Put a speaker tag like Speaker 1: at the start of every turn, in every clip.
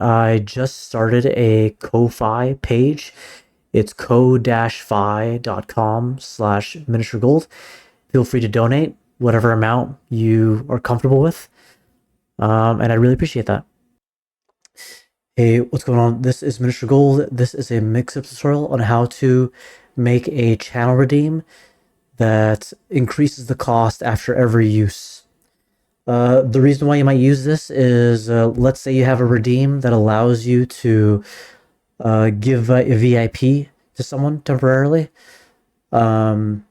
Speaker 1: I just started a Ko-Fi page. It's ko-fi.com/miniaturegold. Feel free to donate whatever amount you are comfortable with. And I really appreciate that. Hey, what's going on? This is Miniature Gold. This is a mix-up tutorial on how to make a channel redeem that increases the cost after every use. The reason why you might use this is, let's say you have a redeem that allows you to give a VIP to someone temporarily, and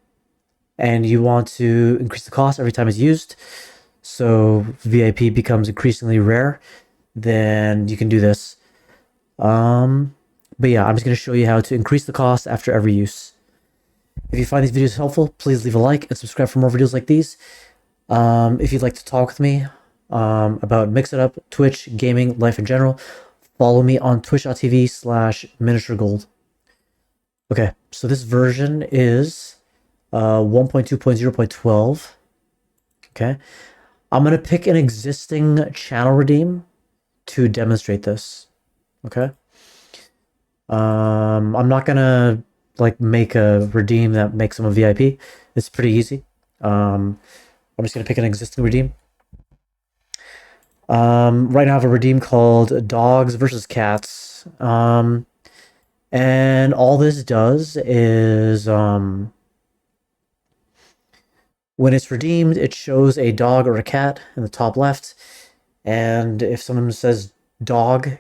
Speaker 1: you want to increase the cost every time it's used, so VIP becomes increasingly rare, then you can do this. But yeah, I'm just going to show you how to increase the cost after every use. If you find these videos helpful, please leave a like and subscribe for more videos like these. If you'd like to talk with me about Mix It Up, Twitch, gaming, life in general, follow me on twitch.tv/miniaturegold. Okay, so this version is 1.2.0.12. Okay, I'm going to pick an existing channel redeem to demonstrate this. Okay. I'm not gonna like make a redeem that makes them a VIP. It's pretty easy. I'm just gonna pick an existing redeem. Right now I have a redeem called Dogs versus Cats. And all this does is when it's redeemed, it shows a dog or a cat in the top left. And if someone says dog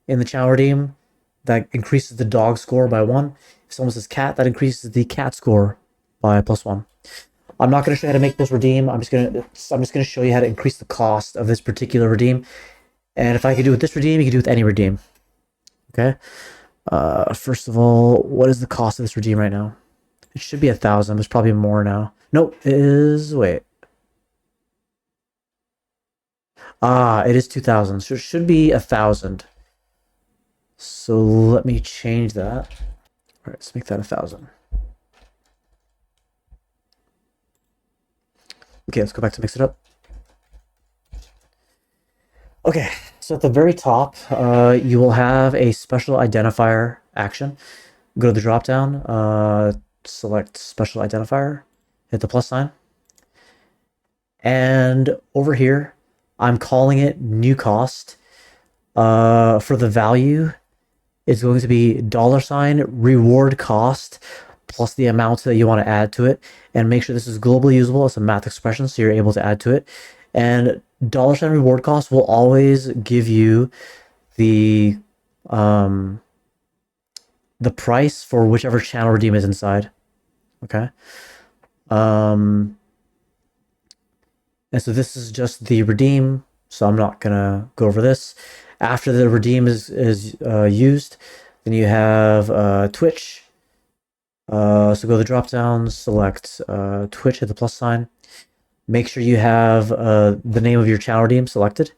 Speaker 1: in the channel redeem, that increases the dog score by 1. If someone says cat, that increases the cat score by +1. I'm not going to show you how to make this redeem. I'm just gonna show you how to increase the cost of this particular redeem. And if I could do it with this redeem, you can do it with any redeem. Okay. First of all, what is the cost of this redeem right now? It should be 1,000. There's probably more now. Nope, it is. Wait. It is 2,000. So it should be 1,000. So let me change that. All right, let's make that 1,000. Okay, let's go back to Mix It Up. Okay, so at the very top, you will have a special identifier action. Go to the drop down, select special identifier, hit the plus sign. And over here, I'm calling it new cost. For the value, it's going to be $reward cost plus the amount that you want to add to it, and make sure this is globally usable as a math expression so you're able to add to it. And $reward cost will always give you the price for whichever channel redeem is inside. Okay. And so this is just the redeem, so I'm not gonna go over this. After the redeem is used, then you have Twitch. So go to the drop down, select Twitch, hit the plus sign. Make sure you have the name of your channel redeem selected,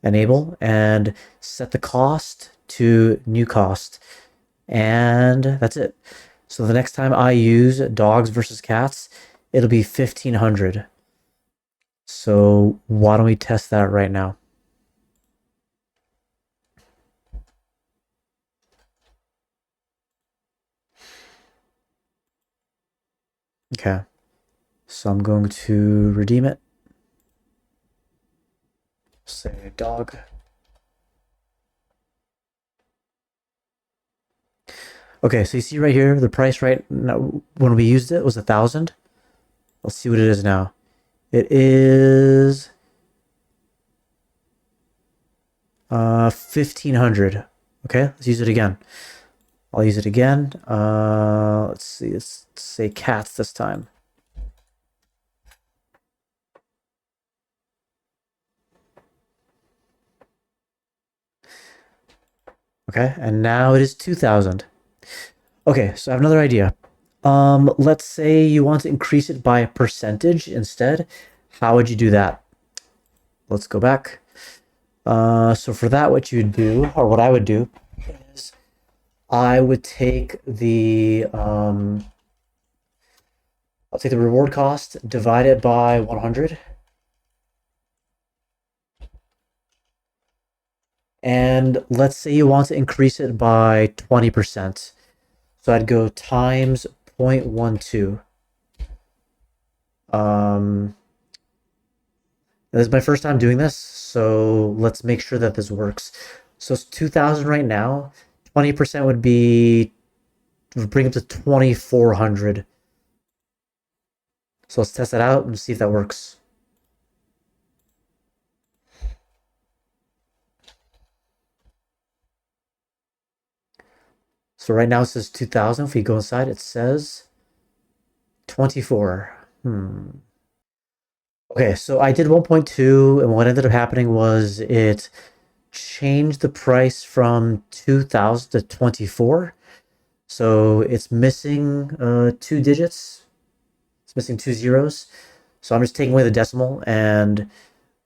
Speaker 1: enable, and set the cost to new cost. And that's it. So the next time I use dogs versus cats, it'll be 1,500. So why don't we test that right now? Okay. So I'm going to redeem it. Say dog. Okay, so you see right here, the price right now, when we used it was 1,000. Let's see what it is now. It is 1,500. Okay, let's use it again. I'll use it again. Let's see, let's say cats this time. Okay, and now it is 2,000. Okay, so I have another idea. Let's say you want to increase it by a percentage instead. How would you do that? Let's go back. So for that, what you'd do, or what I would do, is I would take the I'll take the reward cost, divide it by 100, And let's say you want to increase it by 20%. So I'd go times 0.12. This is my first time doing this, so let's make sure that this works. So it's 2,000 right now. 20% would bring it to 2,400. So let's test that out and see if that works. So right now it says 2,000. If we go inside, it says 24. Okay, so I did 1.2, and what ended up happening was it changed the price from 2,000 to 24. So it's missing 2 digits. It's missing 2 zeros. So I'm just taking away the decimal, and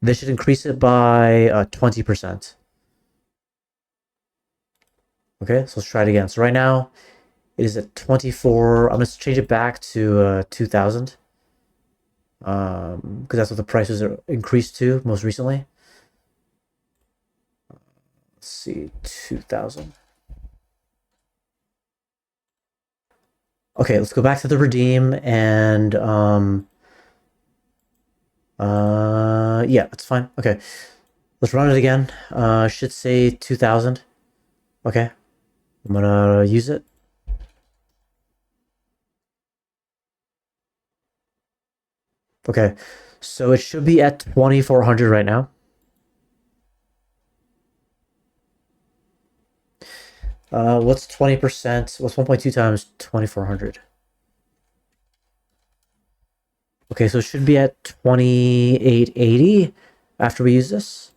Speaker 1: this should increase it by 20%. Okay, so let's try it again. So right now it is at 24. I'm going to change it back to 2,000. Because that's what the prices are increased to most recently. Let's see, 2,000. Okay, let's go back to the redeem and yeah, that's fine. Okay, let's run it again. Should say 2,000. Okay, I'm gonna use it. Okay, so it should be at 2,400 right now. What's 20%? What's 1.2 times 2,400? Okay, so it should be at 2,880 after we use this.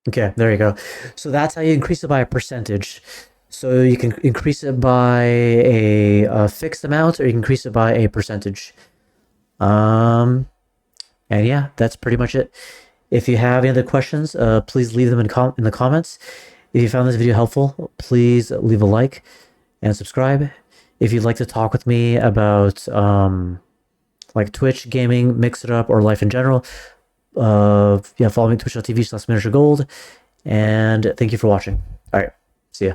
Speaker 1: Okay, there you go. So that's how you increase it by a percentage. So you can increase it by a fixed amount, or you can increase it by a percentage. And yeah, that's pretty much it. If you have any other questions, please leave them in the comments. If you found this video helpful, please leave a like and subscribe. If you'd like to talk with me about like Twitch, gaming, Mixitup, or life in general, yeah, follow me on twitch.tv/miniaturegold. And thank you for watching. All right, see ya.